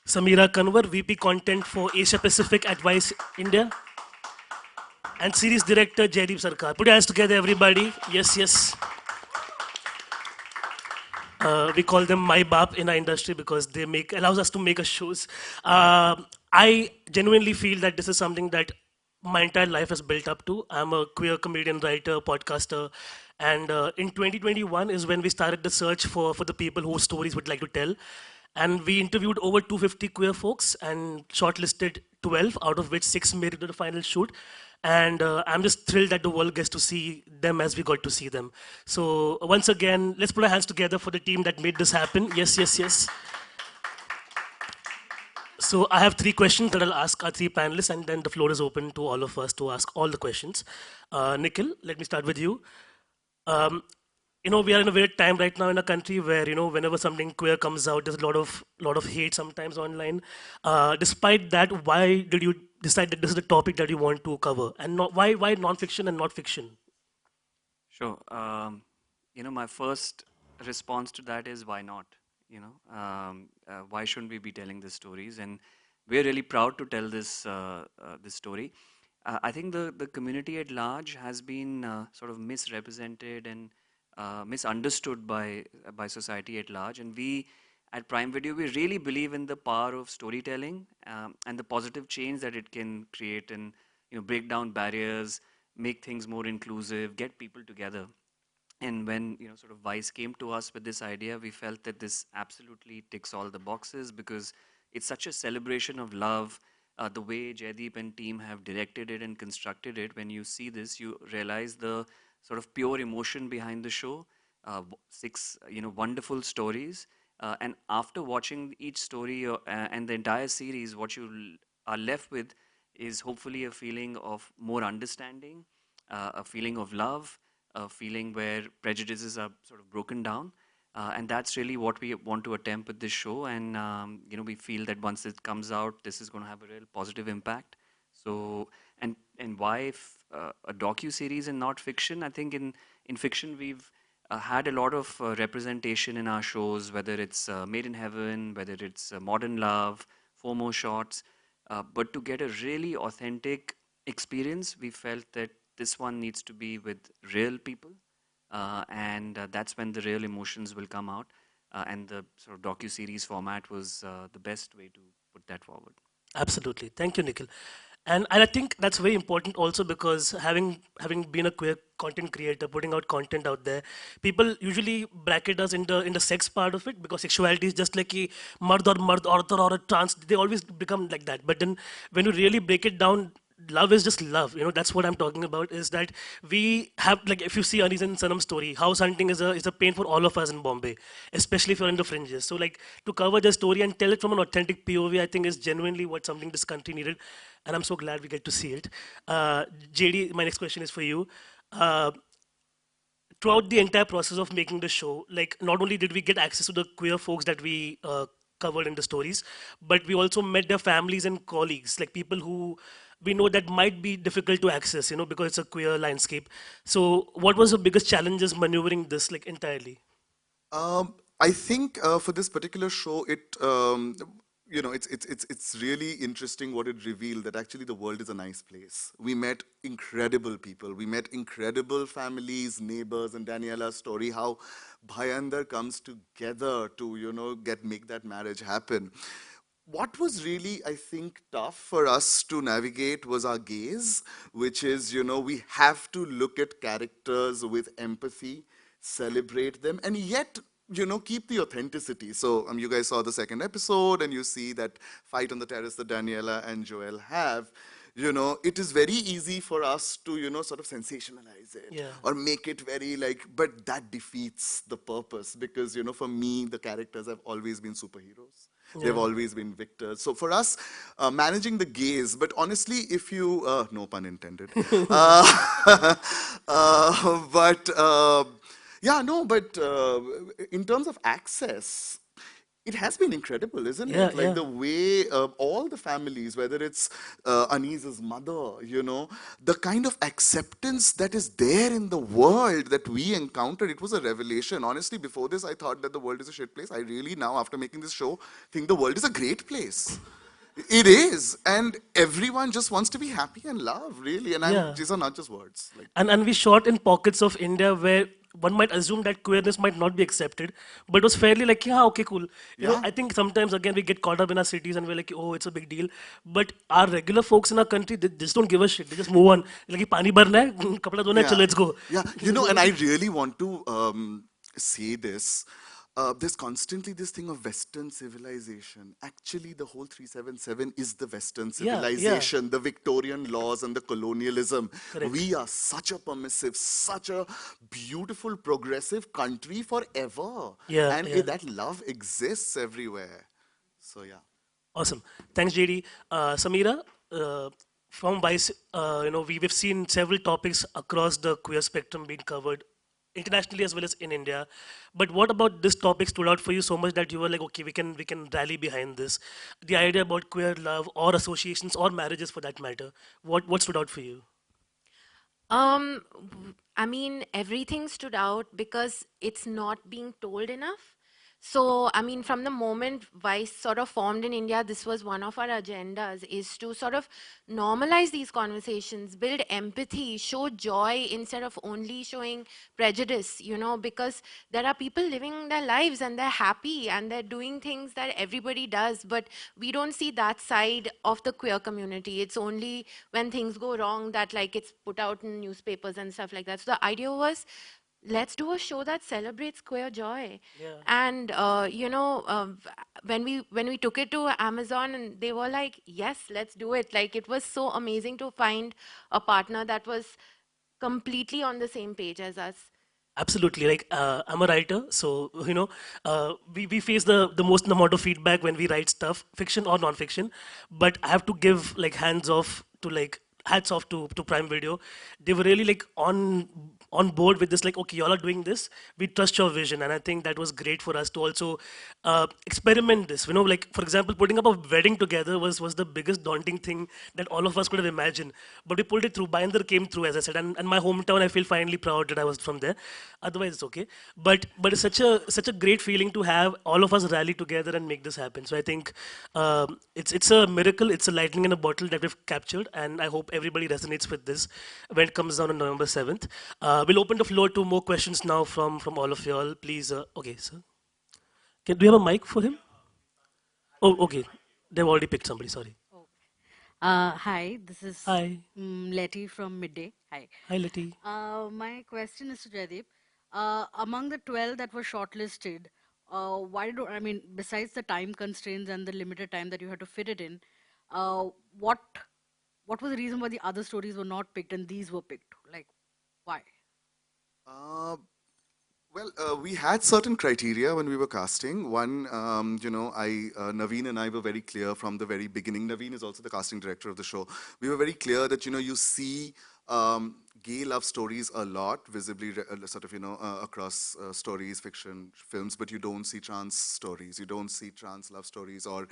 Samira Kanwar, VP Content for Asia Pacific Advice India. And Series Director Jaideep Sarkar. Put your hands together, everybody. Yes, yes. We call them my bap in our industry because they make allows us to make a shows. I genuinely feel that this is something that my entire life has built up to. I'm a queer comedian, writer, podcaster, and in 2021 is when we started the search for the people whose stories we'd like to tell. And we interviewed over 250 queer folks and shortlisted 12, out of which 6 made it to the final shoot. And I'm just thrilled that the world gets to see them as we got to see them. So once again, let's put our hands together for the team that made this happen. Yes, yes, yes. So I have 3 questions that I'll ask our 3 panelists, and then the floor is open to all of us to ask all the questions. Nikhil, let me start with you. Um, we are in a weird time right now in a country where, whenever something queer comes out, there's a lot of hate sometimes online. Despite that, why did you decide that this is the topic that you want to cover, and not why non-fiction and not fiction? Sure. My first response to that is why not? Why shouldn't we be telling these stories? And we're really proud to tell this story. I think the community at large has been sort of misrepresented and misunderstood by society at large. And we at Prime Video, we really believe in the power of storytelling and the positive change that it can create and break down barriers, make things more inclusive, get people together. And when sort of Vice came to us with this idea, we felt that this absolutely ticks all the boxes because it's such a celebration of love. The way Jaideep and team have directed it and constructed it, when you see this, you realize the sort of pure emotion behind the show. 6 wonderful stories, and after watching each story and the entire series, what are left with is hopefully a feeling of more understanding, a feeling of love, a feeling where prejudices are sort of broken down. And that's really what we want to attempt with this show. And, we feel that once it comes out, this is going to have a real positive impact. So, and why a docu-series and not fiction? I think in fiction, we've had a lot of representation in our shows, whether it's Made in Heaven, whether it's Modern Love, FOMO Shots. But to get a really authentic experience, we felt that this one needs to be with real people, and that's when the real emotions will come out. And the sort of docu-series format was the best way to put that forward. Absolutely. Thank you, Nikhil. And I think that's very important also because having been a queer content creator, putting out content out there, people usually bracket us in the sex part of it because sexuality is just like a mard or a trans. They always become like that. But then when you really break it down, love is just love. That's what I'm talking about. Is that we have, like, if you see Anis and Sanam's story, house hunting is a pain for all of us in Bombay, especially if you're in the fringes. So, like, to cover the story and tell it from an authentic POV, I think is genuinely what something this country needed, and I'm so glad we get to see it. JD, my next question is for you. Uh, Throughout the entire process of making the show, like, not only did we get access to the queer folks that we covered in the stories, but we also met their families and colleagues, like people who we know that might be difficult to access, because it's a queer landscape. So, what was the biggest challenges maneuvering this, like, entirely? I think for this particular show, it's really interesting what it revealed that actually the world is a nice place. We met incredible people. We met incredible families, neighbors, and Daniela's story, how Bhayandar comes together to, make that marriage happen. What was really, I think, tough for us to navigate was our gaze, which is, we have to look at characters with empathy, celebrate them, and yet, keep the authenticity. So, you guys saw the second episode, and you see that fight on the terrace that Daniela and Joel have. It is very easy for us to, sort of sensationalize it Yeah. or make it very like, but that defeats the purpose because, for me, the characters have always been superheroes. They've Yeah. always been victors. So for us, managing the gaze, but honestly, if you, no pun intended, but yeah, no, but in terms of access, it has been incredible, isn't Yeah, it? Like yeah, the way all the families, whether it's Anis's mother, the kind of acceptance that is there in the world that we encountered, it was a revelation. Honestly, before this, I thought that the world is a shit place. I really now, after making this show, think the world is a great place. It is, and everyone just wants to be happy and love, really. And yeah. these are not just words. Like, And we shot in pockets of India where one might assume that queerness might not be accepted, but it was fairly like, yeah, okay, cool. yeah, I think sometimes again we get caught up in our cities and we're like, oh, it's a big deal. But our regular folks in our country, they just don't give a shit. They just move on. Like, "ये पानी भरना है, कपड़ा धोना है, चलो, yeah, let's go." yeah. And I really want to say this. There's constantly this thing of Western civilization. Actually, the whole 377 is the Western Yeah, yeah, civilization, the Victorian laws and the colonialism. correct. We are such a permissive, such a beautiful, progressive country forever. Yeah, And yeah. that love exists everywhere. So, yeah. Awesome. Thanks, JD. Samira, from Vice, we've seen several topics across the queer spectrum being covered internationally as well as in India. But what about this topic stood out for you so much that you were like, okay, we can rally behind this? The idea about queer love or associations or marriages for that matter. What stood out for you? I mean, everything stood out because it's not being told enough. So, I mean, from the moment Vice sort of formed in India, this was one of our agendas, is to sort of normalize these conversations, build empathy, show joy instead of only showing prejudice, because there are people living their lives and they're happy and they're doing things that everybody does, but we don't see that side of the queer community. It's only when things go wrong that like it's put out in newspapers and stuff like that. So the idea was, let's do a show that celebrates queer joy. Yeah. And when we took it to Amazon, and they were like, yes, let's do it. Like, it was so amazing to find a partner that was completely on the same page as us. Absolutely. Like, I'm a writer, so we face the most amount of feedback when we write stuff, fiction or non-fiction. But I have to give like hands off to like hats off to Prime Video. They were really like on board with this. Like, okay, y'all are doing this. We trust your vision, and I think that was great for us to also experiment this. Like for example, putting up a wedding together was the biggest daunting thing that all of us could have imagined. But we pulled it through. Binder came through, as I said, and my hometown. I feel finally proud that I was from there. Otherwise, it's okay. But it's such a great feeling to have all of us rally together and make this happen. So I think it's a miracle. It's a lightning in a bottle that we've captured, and I hope everybody resonates with this when it comes down on November 7th. We'll open the floor to more questions now from all of you all. Please, okay, sir. Do you have a mic for him? Oh, okay. They've already picked somebody. Sorry. Oh. Hi, this is Hi. Letty from Midday. Hi. Hi, Letty. My question is to Jaideep. Among the 12 that were shortlisted, why do I mean, besides the time constraints and the limited time that you had to fit it in, uh, what what was the reason why the other stories were not picked and these were picked? Like, why? Uh, Well, we had certain criteria when we were casting. One, Naveen and I were very clear from the very beginning. Naveen is also the casting director of the show. We were very clear that, you see gay love stories a lot, visibly, across stories, fiction, films, but you don't see trans stories. You don't see trans love stories or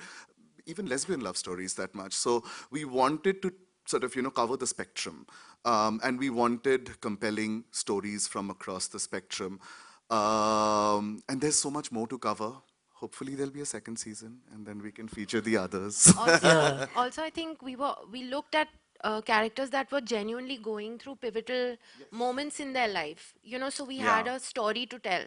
even lesbian love stories that much. So we wanted to sort of, cover the spectrum. And we wanted compelling stories from across the spectrum. And there's so much more to cover. Hopefully there'll be a second season and then we can feature the others. Also, Yeah. also, I think we looked at characters that were genuinely going through pivotal moments in their life. So we had Yeah. a story to tell.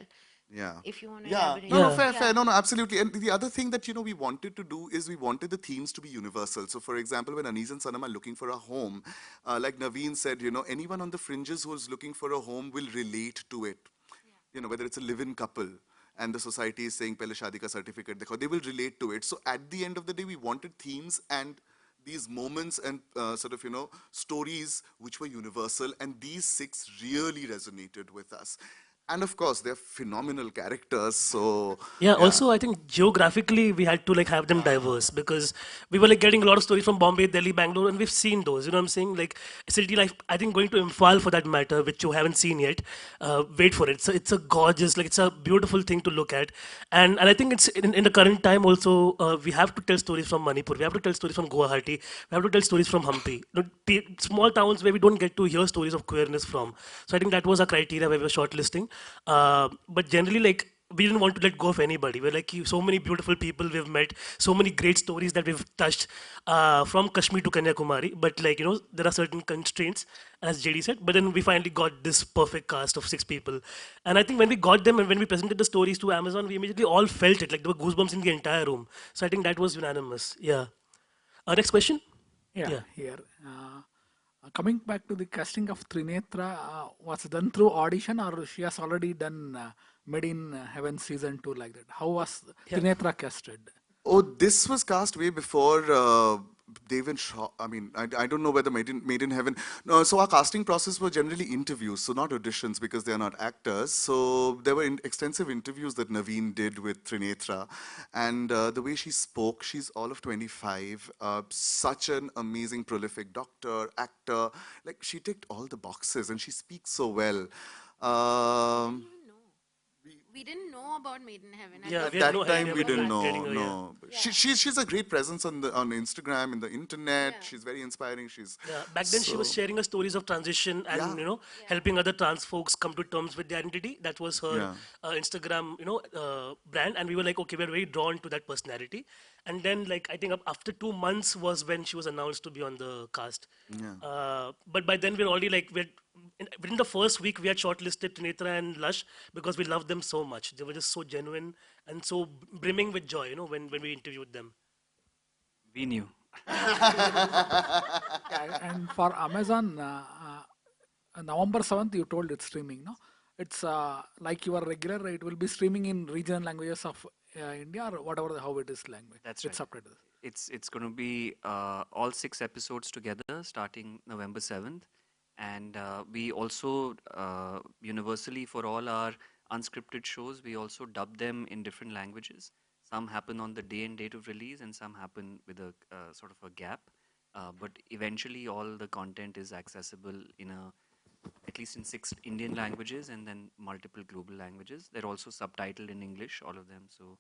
Yeah. If you want to Yeah. elaborate. No, no, Yeah. fair, fair. Yeah. No, no, absolutely. And the other thing that, we wanted to do is we wanted the themes to be universal. So, for example, when Anees and Sanam are looking for a home, like Naveen said, anyone on the fringes who's looking for a home will relate to it. Whether it's a live-in couple and the society is saying, Pehle shadi ka certificate dekho, they will relate to it. So, at the end of the day, we wanted themes and these moments and stories which were universal, and these six really resonated with us. And of course, they're phenomenal characters. So Yeah, yeah, also I think geographically we had to like have them diverse because we were like getting a lot of stories from Bombay, Delhi, Bangalore, and we've seen those. You know what I'm saying? Like city life. I think going to Imphal for that matter, which you haven't seen yet. Wait for it. So it's a gorgeous, like it's a beautiful thing to look at, and I think it's in the current time also we have to tell stories from Manipur. We have to tell stories from Guwahati. We have to tell stories from Hampi. Small towns where we don't get to hear stories of queerness from. So I think that was our criteria where we were shortlisting. But generally, like we didn't want to let go of anybody. We're like so many beautiful people we've met, so many great stories that we've touched from Kashmir to Kanyakumari. But like there are certain constraints, as JD said. But then we finally got this perfect cast of 6 people, and I think when we got them and when we presented the stories to Amazon, we immediately all felt it. Like there were goosebumps in the entire room. So I think that was unanimous. Yeah. Next question. Yeah, Yeah. here. Coming back to the casting of Trinetra, was done through audition or she has already done Made in Heaven season 2 like that? How was Yeah. Trinetra casted? oh, this was cast way before Dev and Shaw. I mean, I don't know whether Made in Heaven. No, so our casting process were generally interviews, so not auditions because they are not actors. So there were extensive interviews that Naveen did with Trinetra. And the way she spoke, she's all of 25, such an amazing, prolific doctor, actor. Like, she ticked all the boxes and she speaks so well. We didn't Um, even know. We didn't know about Maiden Heaven at Yeah. the At We had time no that when time, idea it we when was we were didn't getting know. her. Yeah. No, but yeah, she's a great presence on Instagram, in the internet. yeah, She's very inspiring. She's Yeah, back then she was so sharing her stories of transition yeah, and yeah. helping other trans folks come to terms with their identity. That was her yeah, Instagram brand, and we were like, okay, we're very drawn to that personality. And then like I think after 2 months was when she was announced to be on the cast. yeah. But by then we're already like within the first week we had shortlisted Trinetra and Lush because we loved them so much. They were just so genuine and so brimming with joy. When we interviewed them. We knew. Yeah, and for Amazon, November 7th, you told it's streaming, no? It's like your regular, it will be streaming in regional languages of India or whatever, how it is language. That's It's right. subtitled. It's going to be all 6 episodes together starting November 7th. And we also, universally for all our unscripted shows, we also dub them in different languages. Some happen on the day and date of release, and some happen with a sort of a gap. But eventually, all the content is accessible in at least in 6 Indian languages and then multiple global languages. They're also subtitled in English, all of them. So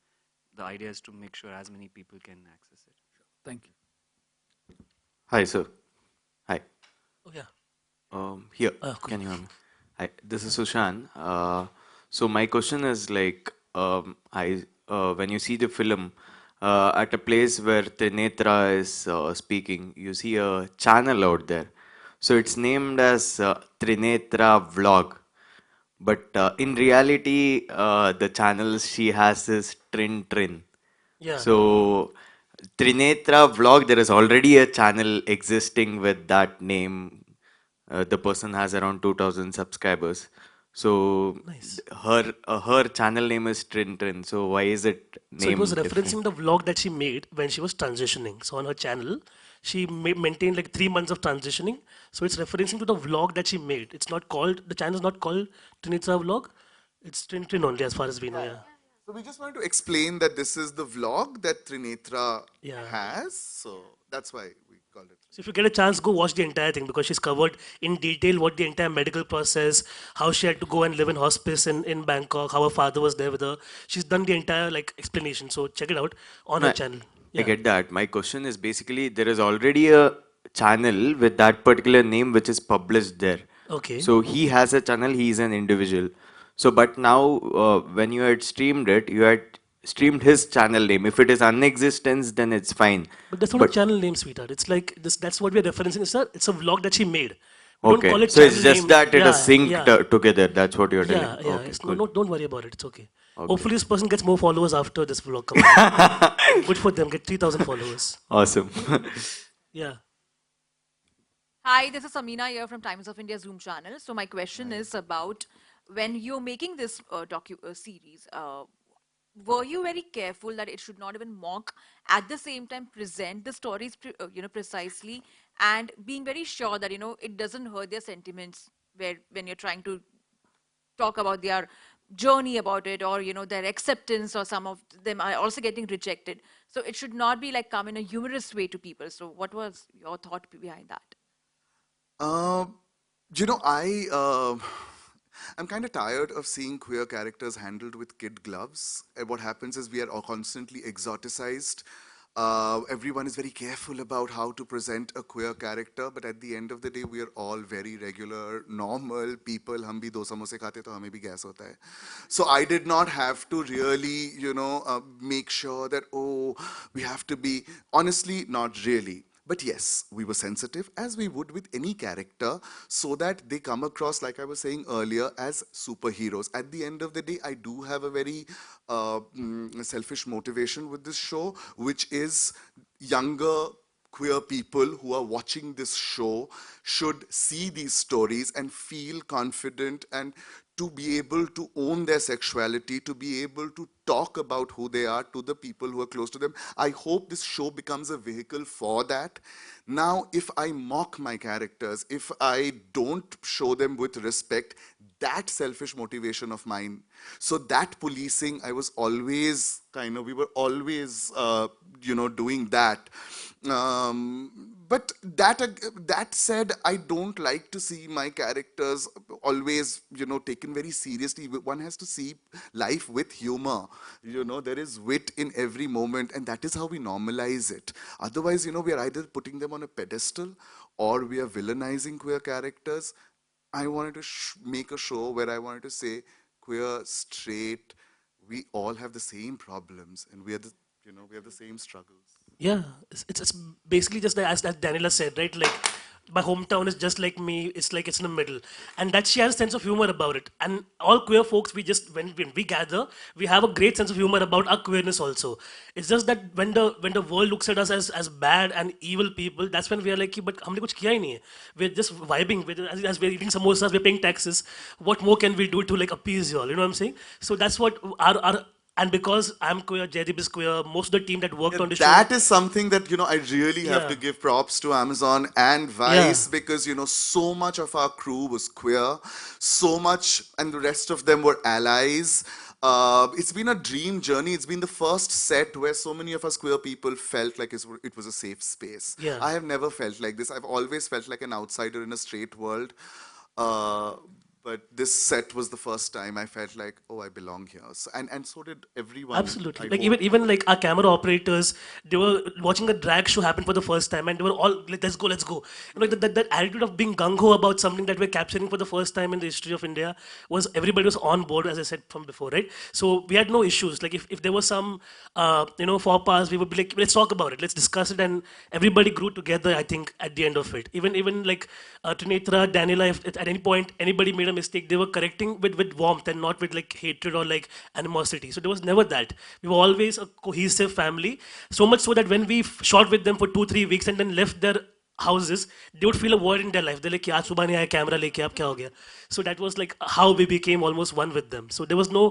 the idea is to make sure as many people can access it. Thank you. Hi, sir. Hi. Oh yeah. Here, Cool. can you hear me? Hi, this is Sushan. So my question is like, when you see the film, at a place where Trinetra is speaking, you see a channel out there. So it's named as Trinetra Vlog. But in reality, the channel she has is Trin Trin. Yeah. So, Trinetra Vlog, there is already a channel existing with that name. The person has around 2000 subscribers. So, Nice. her channel name is Trin Trin. So, why is it So it was named different? referencing the vlog that she made when she was transitioning. So on her channel, she maintained like 3 months of transitioning. So it's referencing to the vlog that she made. It's not called, the channel is not called Trinitra Vlog. It's Trin Trin only as far as we know, yeah. So we just wanted to explain that this is the vlog that Trinetra Yeah. has. So that's why we called it. So if you get a chance, go watch the entire thing because she's covered in detail what the entire medical process, how she had to go and live in hospice in Bangkok, how her father was there with her. She's done the entire like explanation. So check it out on her No, channel. I Yeah. get that. My question is basically there is already a channel with that particular name which is published there. Okay. So he has a channel, he is an individual. So, but now when you had streamed it, you had streamed his channel name. If it is unexistence, then it's fine. But that's not a But channel name, sweetheart. It's like this. That's what we're referencing. It's a vlog that she made. We don't call okay, it so it's channel just name. that it is Yeah, synced yeah, together. That's what you're telling. yeah. Okay, It's no, cool. no. Don't worry about it. It's okay. Okay. Hopefully, this person gets more followers after this vlog comes out. Good for them. Get 3,000 followers. Awesome. Yeah. Hi, this is Amina here from Times of India Zoom channel. So my question is about when you're making this series, were you very careful that it should not even mock, at the same time present the stories, precisely, and being very sure that it doesn't hurt their sentiments where when you're trying to talk about their journey about it, or their acceptance, or some of them are also getting rejected. So it should not be like come in a humorous way to people. So what was your thought behind that? Uh, I'm kind of tired of seeing queer characters handled with kid gloves. What happens is we are all constantly exoticized. Everyone is very careful about how to present a queer character, but at the end of the day, we are all very regular, normal people. हम भी दो समोसे खाते तो हमें भी gas होता है. So I did not have to really, make sure that, oh, we have to be, honestly, not really. But yes, we were sensitive, as we would with any character, so that they come across, like I was saying earlier, as superheroes. At the end of the day, I do have a very selfish motivation with this show, which is younger queer people who are watching this show should see these stories and feel confident and to be able to own their sexuality, to be able to talk about who they are to the people who are close to them. I hope this show becomes a vehicle for that. Now, if I mock my characters, if I don't show them with respect, that selfish motivation of mine. So that policing, I was always we were always, doing that. But that said, I don't like to see my characters always, taken very seriously. One has to see life with humor. There is wit in every moment, and that is how we normalize it. Otherwise, we are either putting them on a pedestal or we are villainizing queer characters. I wanted to make a show where I wanted to say, queer, straight, we all have the same problems, and we have the same struggles. Yeah, it's basically just as Daniela said, right? Like my hometown is just like me. It's like it's in the middle, and that she has a sense of humor about it. And all queer folks, we just when we gather, we have a great sense of humor about our queerness also. It's just that when the world looks at us as bad and evil people, that's when we are like, "कि, but हमने कुछ किया ही नहीं है. We're just vibing. As we're eating samosas, we're paying taxes. What more can we do to like appease you all? You know what I'm saying? So that's what our and because I'm queer, Jaideep is queer, most of the team that Yeah, worked on the show, that is something that, I really have to yeah, give props to Amazon and yeah, Vice because, so much of our crew was queer, so much, and the rest of them were allies. It's been a dream journey. It's been the first set where so many of us queer people felt like it was a safe space. yeah. I have never felt like this. I've always felt like an outsider in a straight world. Uh, but this set was the first time I felt like, oh, I belong here. So, and so did everyone, Absolutely. I Like hope. even like our camera operators, they were watching a drag show happen for the first time, and they were all like, "Let's go, let's go." That attitude of being gung ho about something that we're capturing for the first time in the history of India was everybody was on board, as I said from before, right? So we had no issues. Like if there was some faux pas, we would be like, "Let's talk about it, let's discuss it," and everybody grew together. I think at the end of it, even like Trinetra, Daniela, if at any point anybody made a mistake, they were correcting with warmth and not with like hatred or like animosity. So there was never that. We were always a cohesive family. So much so that when we shot with them for 2-3 weeks and then left their houses, they would feel a void in their life. They're like, "आज सुबह नहीं आया camera लेके अब क्या हो गया?" So that was like how we became almost one with them. So there was no,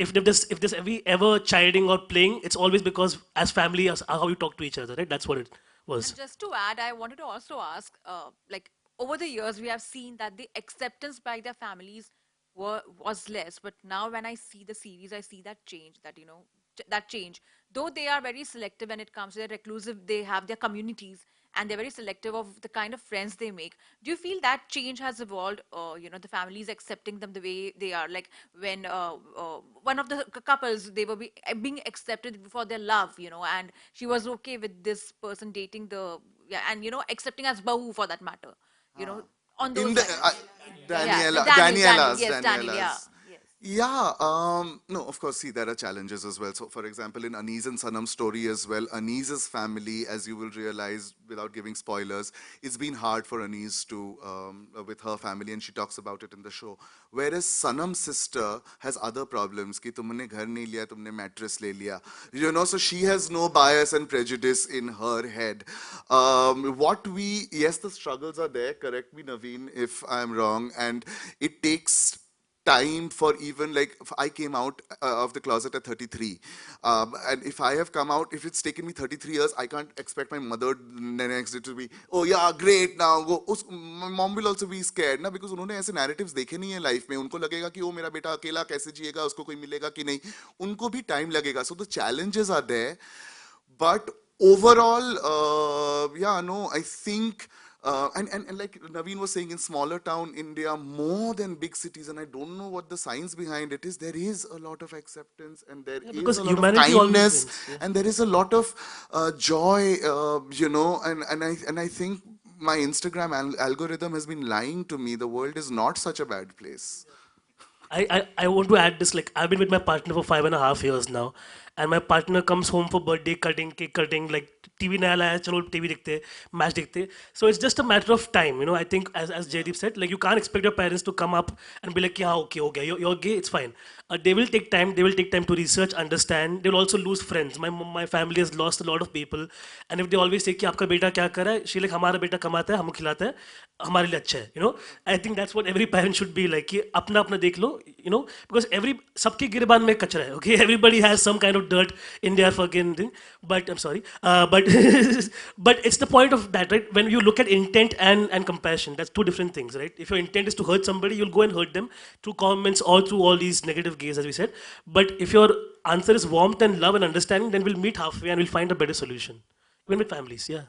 if there's ever chiding or playing, it's always because as family, as how you talk to each other, right? That's what it was. And just to add, I wanted to also ask, like over the years, we have seen that the acceptance by their families was less. But now, when I see the series, I see that change. That change. Though they are very selective when it comes to their reclusive, they have their communities, and they're very selective of the kind of friends they make. Do you feel that change has evolved? The families accepting them the way they are. Like when one of the couples, they were being accepted for their love, and she was okay with this person dating and accepting as bahu for that matter, you know, on In those the lines. Yeah, the Daniel, Daniela's, yes, Daniel, yeah, yes. Yeah, no, of course, see, there are challenges as well. So, for example, in Anees and Sanam's story as well, Anees's family, as you will realize without giving spoilers, it's been hard for Anees to, with her family, and she talks about it in the show. Whereas Sanam's sister has other problems, कि तुमने घर नहीं लिया, तुमने mattress ले लिया. So she has no bias and prejudice in her head. Yes, the struggles are there, correct me, Naveen, if I'm wrong, and it takes time for even like if I came out of the closet at 33, and if I have come out, if it's taken me 33 years, I can't expect my mother the next day to be, oh yeah, great, now go. My mom will also be scared ना, because उन्होंने ऐसे narratives देखे नहीं है life में. उनको लगेगा कि ओ मेरा बेटा अकेला कैसे जिएगा, उसको कोई मिलेगा कि नहीं. उनको भी time लगेगा. So the challenges are there, but overall, yeah, no, I think, and like Naveen was saying, in smaller town India, more than big cities, and I don't know what the science behind it is, there is a lot of acceptance, and there Yeah, is because a lot of humanity always kindness, wins. Yeah. and there is a lot of joy, and I think my Instagram algorithm has been lying to me. The world is not such a bad place. I want to add this, like I've been with my partner for 5.5 years now, and my partner comes home for birthday cutting, cake cutting, like TV नया लाया है, चलो TV देखते, match देखते. So it's just a matter of time, you know. I think as Jaydeep said, like you can't expect your parents to come up and be like, yeah, okay, okay, you're gay, it's fine. They will take time. They will take time to research, understand. They'll also lose friends. My family has lost a lot of people, and if they always say कि आपका बेटा क्या कर रहा है, she like हमारा बेटा कमाता है, हमको खिलाता है, हमारे लिए अच्छा है, you know. I think that's what every parent should be like कि अपना अपना देख लो, you know, because every सबके गिरबान में कचरा है, okay. Everybody has some kind of dirt in their fucking thing, but I'm sorry, but but it's the point of that, right? When you look at intent and compassion, that's two different things, right? If your intent is to hurt somebody, you'll go and hurt them through comments or through all these negative gaze, as we said. But if your answer is warmth and love and understanding, then we'll meet halfway and we'll find a better solution, even with families. Yeah.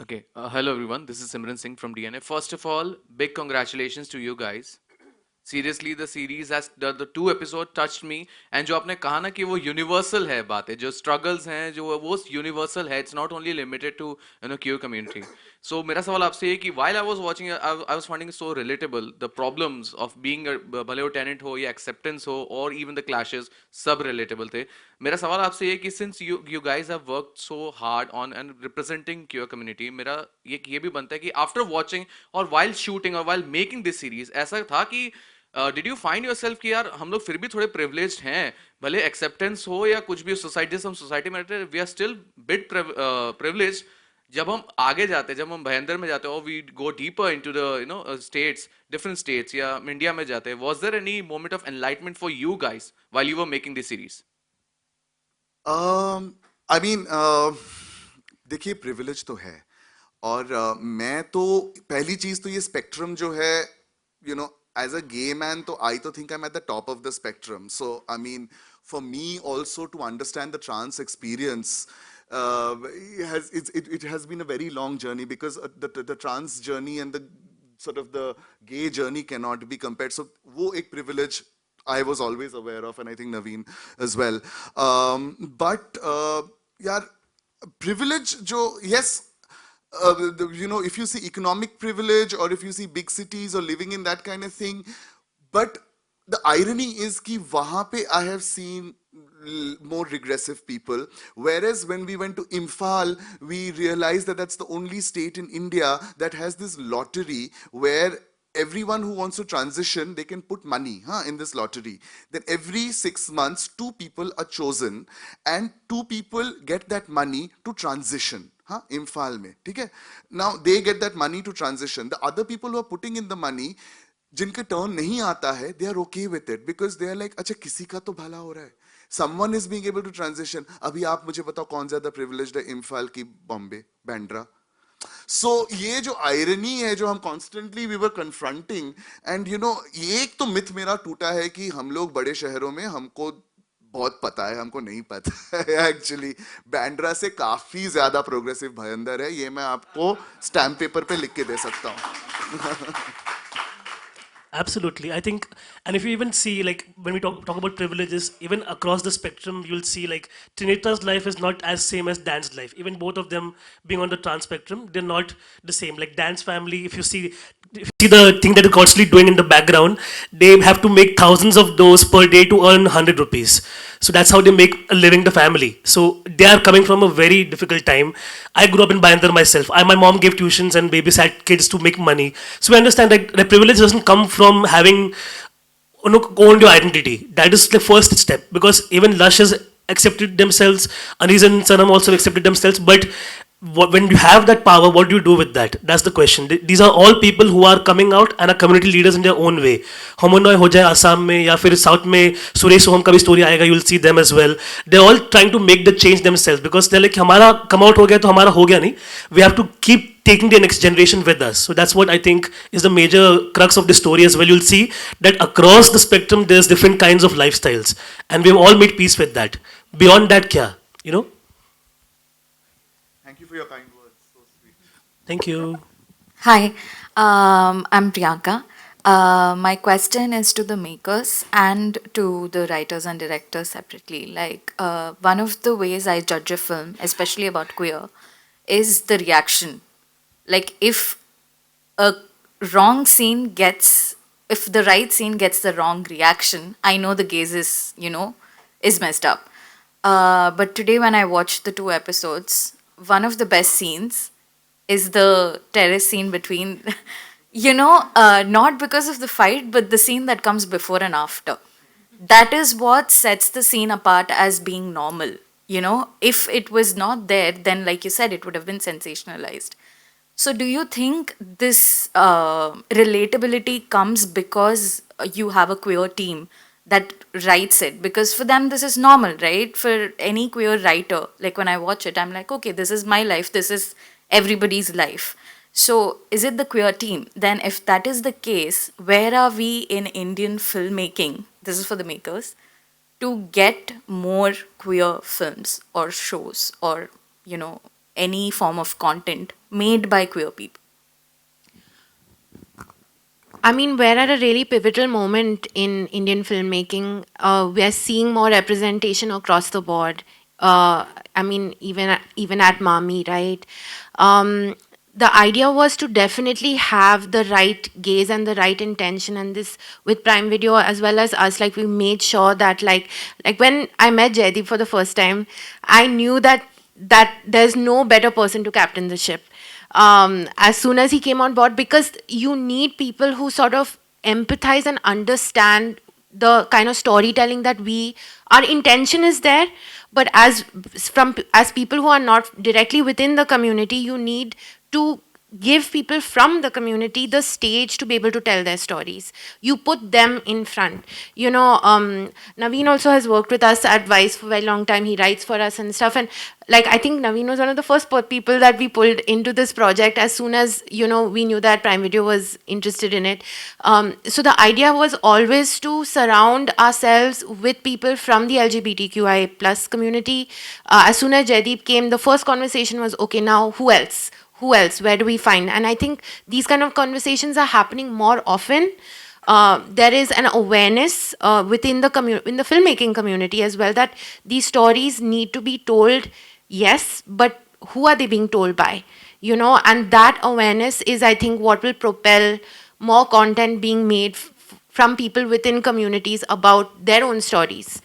Okay, hello everyone. This is Simran Singh from DNA. First of all, big congratulations to you guys. Seriously the series has the two episode touched me and जो आपने कहा ना कि वो universal है बातें जो struggles हैं जो वो यूनिवर्सल है it's not only limited to queer community so मेरा सवाल आपसे ये कि while I was watching I was finding so relatable the problems of being भले वो टेनेंट हो या एक्सेप्टेंस हो और इवन द क्लैशेस सब रिलेटेबल थे मेरा सवाल आपसे ये कि since you guys have worked so hard on and representing queer community मेरा ये भी बनता है कि आफ्टर वॉचिंग और वाइल शूटिंग और वाइल मेकिंग दिस सीरीज ऐसा था कि did you find your self कि यार हम लोग फिर भी थोड़े प्रिविलेज्ड हैं भले एक्सेप्टेंस हो या कुछ भी सोसाइटी से हम सोसाइटी में रहते हैं we are still bit privileged जब हम आगे जाते हैं जब हम भयंदर में जाते हैं और we go deeper into the states different states या इंडिया में जाते हैं was there any moment of enlightenment for you guys while you were making this series I mean, देखिए प्रिविलेज तो है, और मैं तो पहली चीज तो ये स्पेक्ट्रम जो है, you know, as a gay man, so I to think I'm at the top of the spectrum. So I mean, for me also to understand the trans experience, it has been a very long journey, because the trans journey and the sort of the gay journey cannot be compared. So wo ek privilege I was always aware of, and I think Naveen as well. But yeah, privilege jo, yes, you know, if you see economic privilege or if you see big cities or living in that kind of thing, but the irony is ki wahan pe I have seen more regressive people, whereas when we went to Imphal, we realized that that's the only state in India that has this lottery where everyone who wants to transition, they can put money in this lottery. Then every 6 months, 2 people are chosen, and 2 people get that money to transition. Imphal में, ठीक है? Now they get that money to transition. The other people who are putting in the money, जिनके turn नहीं आता है, they are okay with it, because they are like, अच्छा किसी का तो भला हो रहा है. Someone is being able to transition. अभी आप मुझे बताओ कौन ज्यादा privileged है, इम्फाल की बॉम्बे, बैंड्रा? So ये जो आयरनी है जो हम constantly we were confronting, and you know, एक तो मिथ मेरा टूटा है कि हम लोग बड़े शहरों में हमको बहुत पता है, हमको नहीं पता है एक्चुअली. बैंड्रा से काफी ज्यादा प्रोग्रेसिव भयंदर है, ये मैं आपको स्टैम्प पेपर पे लिख के दे सकता हूँ. Absolutely. I think, and if you even see, like, when we talk about privileges, even across the spectrum, you'll see, like, Trinita's life is not as same as Dan's life. Even both of them being on the trans spectrum, they're not the same. Like, Dan's family, if you see the thing that they're constantly doing in the background, they have to make thousands of those per day to earn 100 rupees. So that's how they make a living, the family. So they are coming from a very difficult time. I grew up in Bayandar myself. My mom gave tuitions and babysat kids to make money. So we understand that the privilege doesn't come from having owned your identity. That is the first step, because even Lush has accepted themselves, Aniz and Sanam also accepted themselves, but when you have that power, what do you do with that? That's the question. These are all people who are coming out and are community leaders in their own way. Homonoy ho jaye Assam में या फिर South में सुरेश सोहम का भी story आएगा, you'll see them as well. They're all trying to make the change themselves because they're like हमारा come out हो गया तो हमारा हो गया नहीं. We have to keep taking the next generation with us. So that's what I think is the major crux of the story as well. You'll see that across the spectrum there's different kinds of lifestyles, and we've all made peace with that. Beyond that, kya? You know? Thank you for your kind words. So sweet. Thank you. Hi, I'm Priyanka. My question is to the makers and to the writers and directors separately. Like, one of the ways I judge a film, especially about queer, is the reaction. Like, if a wrong scene gets, if the right scene gets the wrong reaction, I know the gaze is, is messed up. But today, when I watched the 2 episodes, one of the best scenes is the terrace scene between, not because of the fight, but the scene that comes before and after. That is what sets the scene apart as being normal. If it was not there, then, like you said, it would have been sensationalized. So, do you think this relatability comes because you have a queer team that writes it? Because for them, this is normal, right? For any queer writer, like when I watch it, I'm like, okay, this is my life, this is everybody's life. So, is it the queer team? Then, if that is the case, where are we in Indian filmmaking? This is for the makers to get more queer films or shows or, any form of content made by queer people. I mean, we're at a really pivotal moment in Indian filmmaking. We are seeing more representation across the board. I mean, even at Mami, right? The idea was to definitely have the right gaze and the right intention, and this with Primevideo as well as us, like we made sure that like when I met Jaideep for the first time, I knew that there's no better person to captain the ship as soon as he came on board, because you need people who sort of empathize and understand the kind of storytelling that our intention is there, but as people who are not directly within the community, you need to give people from the community the stage to be able to tell their stories. You put them in front. Naveen also has worked with us at Vice for a very long time. He writes for us and stuff. And like, I think Naveen was one of the first people that we pulled into this project as soon as, we knew that Primevideo was interested in it. So the idea was always to surround ourselves with people from the LGBTQI plus community. As soon as Jaideep came, the first conversation was, okay, now who else? Where do we find? And I think these kind of conversations are happening more often. There is an awareness within in the filmmaking community as well, that these stories need to be told, yes, but who are they being told by? And that awareness is, I think, what will propel more content being made from people within communities about their own stories.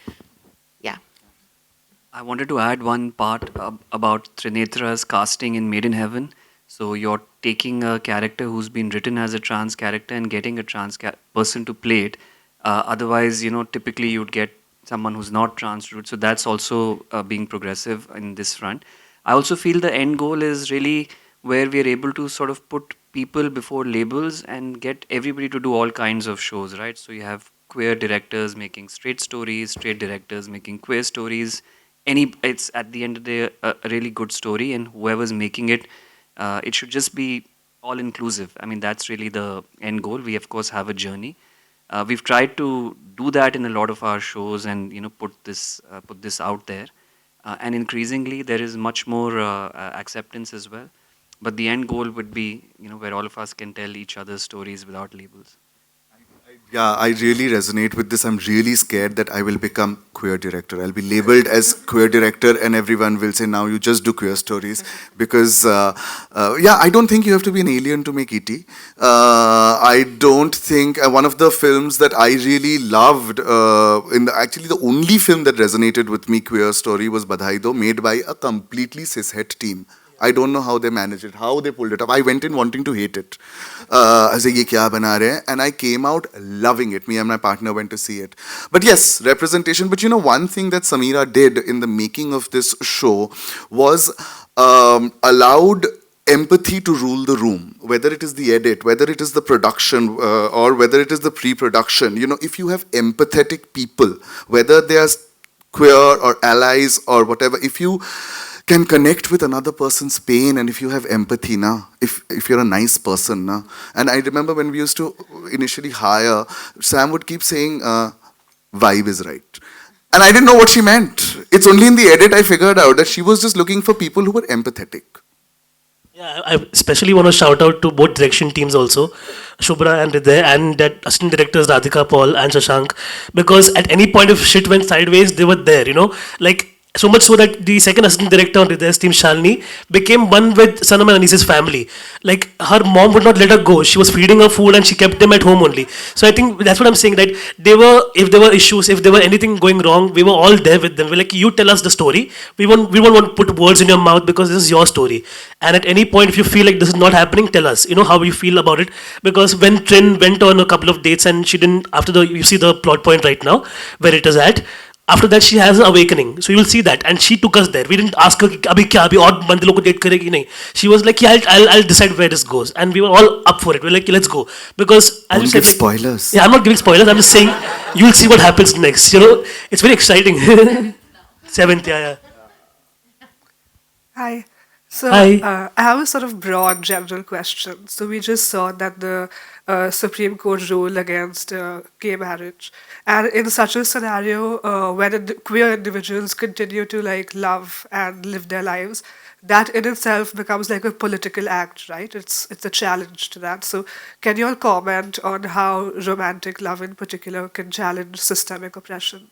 Yeah. I wanted to add one part about Trinetra's casting in Made in Heaven. So you're taking a character who's been written as a trans character and getting a trans person to play it. Otherwise, typically you'd get someone who's not trans route. So that's also being progressive in this front. I also feel the end goal is really where we're able to sort of put people before labels and get everybody to do all kinds of shows, right? So you have queer directors making straight stories, straight directors making queer stories. It's at the end of the day a really good story, and whoever's making it, it should just be all inclusive. I mean, that's really the end goal. We of course have a journey. We've tried to do that in a lot of our shows, and put this out there. And increasingly, there is much more acceptance as well. But the end goal would be, where all of us can tell each other's stories without labels. Yeah, I really resonate with this. I'm really scared that I will become queer director. I'll be labeled as queer director, and everyone will say, now you just do queer stories. Because, yeah, I don't think you have to be an alien to make E.T. I don't think, one of the films that I really loved, actually the only film that resonated with me, queer story, was Badhai Do, made by a completely cishet team. I don't know how they managed it, how they pulled it up. I went in wanting to hate it. I said, ye kya bana rahe? And I came out loving it. Me and my partner went to see it. But yes, representation. But one thing that Sameera did in the making of this show was allowed empathy to rule the room, whether it is the edit, whether it is the production, or whether it is the pre-production. You know, if you have empathetic people, whether they are queer or allies or whatever, if you can connect with another person's pain, and if you have empathy, if you're a nice person, and I remember when we used to initially hire, Sam would keep saying, vibe is right. And I didn't know what she meant. It's only in the edit I figured out that she was just looking for people who were empathetic. Yeah, I especially want to shout out to both direction teams also, Shubhra and Hriday, and that assistant directors Radhika, Paul, and Shashank, because at any point if shit went sideways, they were there, you know, like so much so that the second assistant director on Hriday's team, Shalini, became one with Sanam and Anis's family. Like her mom would not let her go. She was feeding her food and she kept them at home only. So I think that's what I'm saying. That they were, if there were issues, if there were anything going wrong, we were all there with them. We're like, you tell us the story. We won't want to put words in your mouth because this is your story. And at any point, if you feel like this is not happening, tell us. You know how you feel about it. Because when Trin went on a couple of dates and she didn't, after the, you see the plot point right now where it is at. After that, she has an awakening. So you will see that, and she took us there. We didn't ask her, "Abhi kya? Abhi और बंदे लोग को date करेगी नहीं." She was like, "Yeah, I'll decide where this goes," and we were all up for it. We're like, "Let's go," because as you Don't said, give like, spoilers. yeah, I'm not giving spoilers. I'm just saying, you'll see what happens next. You know, it's very exciting. Seventh, yeah, yeah. Hi. So Hi. I have a sort of broad general question. So we just saw that the Supreme Court ruled against gay marriage, and in such a scenario, where queer individuals continue to like love and live their lives, that in itself becomes like a political act, right? It's a challenge to that. So can you all comment on how romantic love in particular can challenge systemic oppression?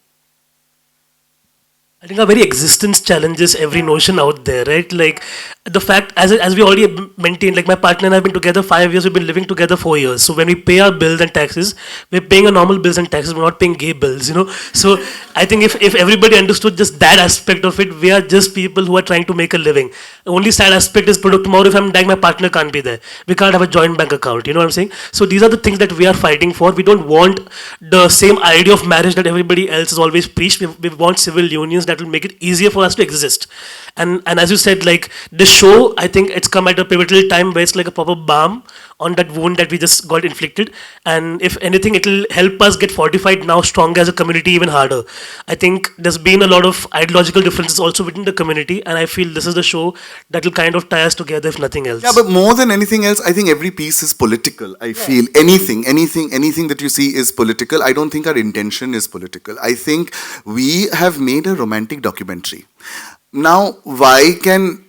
I think our very existence challenges every notion out there, right? Like the fact, as we already maintained, like my partner and I have been together 5 years, we've been living together 4 years. So when we pay our bills and taxes, we're paying our normal bills and taxes, we're not paying gay bills, you know? So I think if everybody understood just that aspect of it, we are just people who are trying to make a living. The only sad aspect is tomorrow if I'm dying, my partner can't be there. We can't have a joint bank account, you know what I'm saying? So these are the things that we are fighting for. We don't want the same idea of marriage that everybody else has always preached. We want civil unions that will make it easier for us to exist. And as you said, like this show, I think it's come at a pivotal time where it's like a proper balm on that wound that we just got inflicted. And if anything, it'll help us get fortified now stronger as a community even harder. I think there's been a lot of ideological differences also within the community, and I feel this is the show that will kind of tie us together if nothing else. Yeah, but more than anything else, I think every piece is political. I feel anything that you see is political. I don't think our intention is political. I think we have made a romantic documentary. Now, why can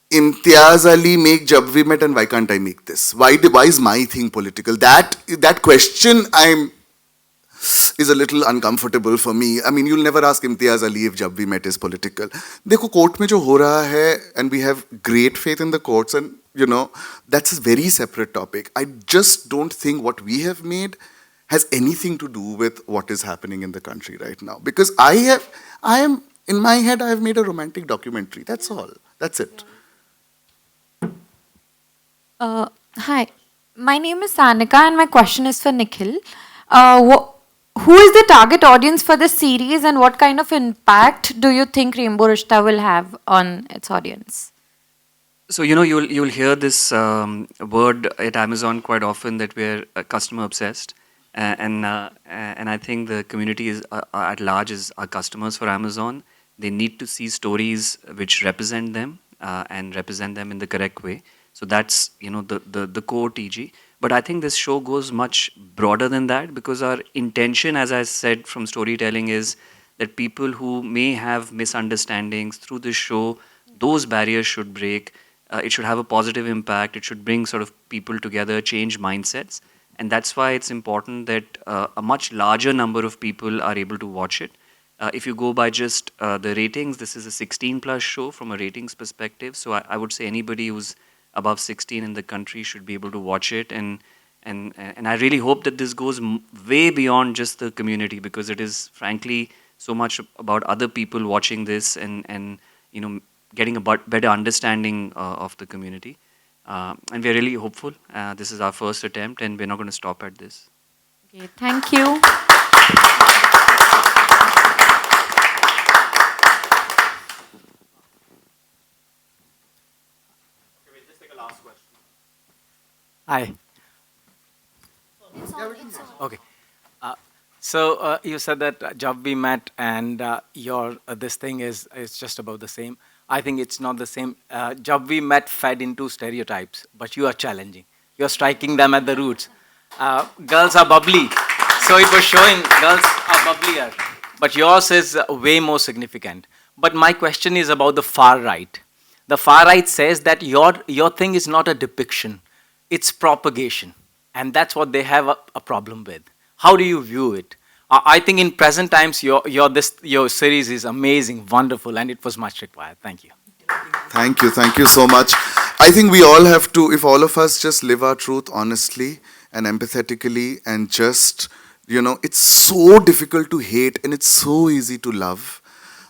Imtiaz Ali make Jab We Met and why can't I make this? Why is my thing political? That question is a little uncomfortable for me. I mean, you'll never ask Imtiaz Ali if Jab We Met is political. देखो court में जो हो रहा है, and we have great faith in the courts, and you know that's a very separate topic. I just don't think what we have made has anything to do with what is happening in the country right now. Because I am in my head, I have made a romantic documentary. That's all. That's it. Hi, my name is Sanika, and my question is for Nikhil. Who is the target audience for this series, and what kind of impact do you think Rainbow Rishta will have on its audience? So you know you'll hear this word at Amazon quite often that we're customer obsessed, and I think the community is at large is our customers for Amazon. They need to see stories which represent them and represent them in the correct way. So that's the core TG. But I think this show goes much broader than that, because our intention, as I said, from storytelling is that people who may have misunderstandings through this show, those barriers should break. It should have a positive impact. It should bring sort of people together, change mindsets. And that's why it's important that a much larger number of people are able to watch it. If you go by just the ratings, this is a 16 plus show from a ratings perspective. So I would say anybody who's above 16 in the country should be able to watch it. And I really hope that this goes way beyond just the community, because it is frankly so much about other people watching this and getting a better understanding of the community. And we're really hopeful. This is our first attempt, and we're not going to stop at this. Okay, thank you. Hi. Okay. Uh, so you said that job we met and your this thing is just about the same. I think it's not the same. Job we met fed into stereotypes, but you are challenging. You're striking them at the roots. Girls are bubbly, so it was showing girls are bubblier, but yours is way more significant. But my question is about the far right. The far right says that your thing is not a depiction, it's propagation, and that's what they have a problem with. How do you view it? I think in present times your series is amazing, wonderful, and it was much required. Thank you. Thank you so much. I think we all have to, if all of us just live our truth honestly and empathetically and just, it's so difficult to hate and it's so easy to love.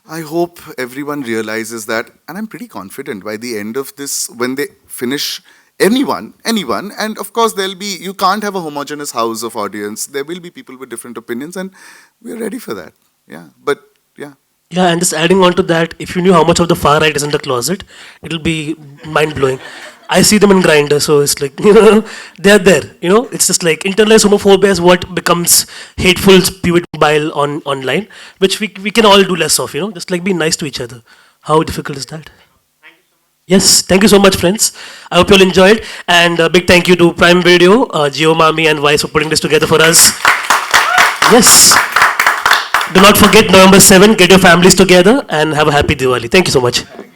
I hope everyone realizes that, and I'm pretty confident by the end of this, when they finish, anyone, and of course you can't have a homogeneous house of audience. There will be people with different opinions, and we're ready for that. Yeah, but yeah. Yeah, and just adding on to that, if you knew how much of the far right is in the closet, it'll be mind blowing. I see them in Grinder, so it's like they're there. It's just like internalized homophobia is what becomes hateful spewed bile on online, which we can all do less of. Just like be nice to each other. How difficult is that? Yes, thank you so much, friends. I hope you all enjoyed, and a big thank you to Prime Video, Geo Mami, and Vice for putting this together for us. Yes. Do not forget November 7th, get your families together and have a happy Diwali. Thank you so much.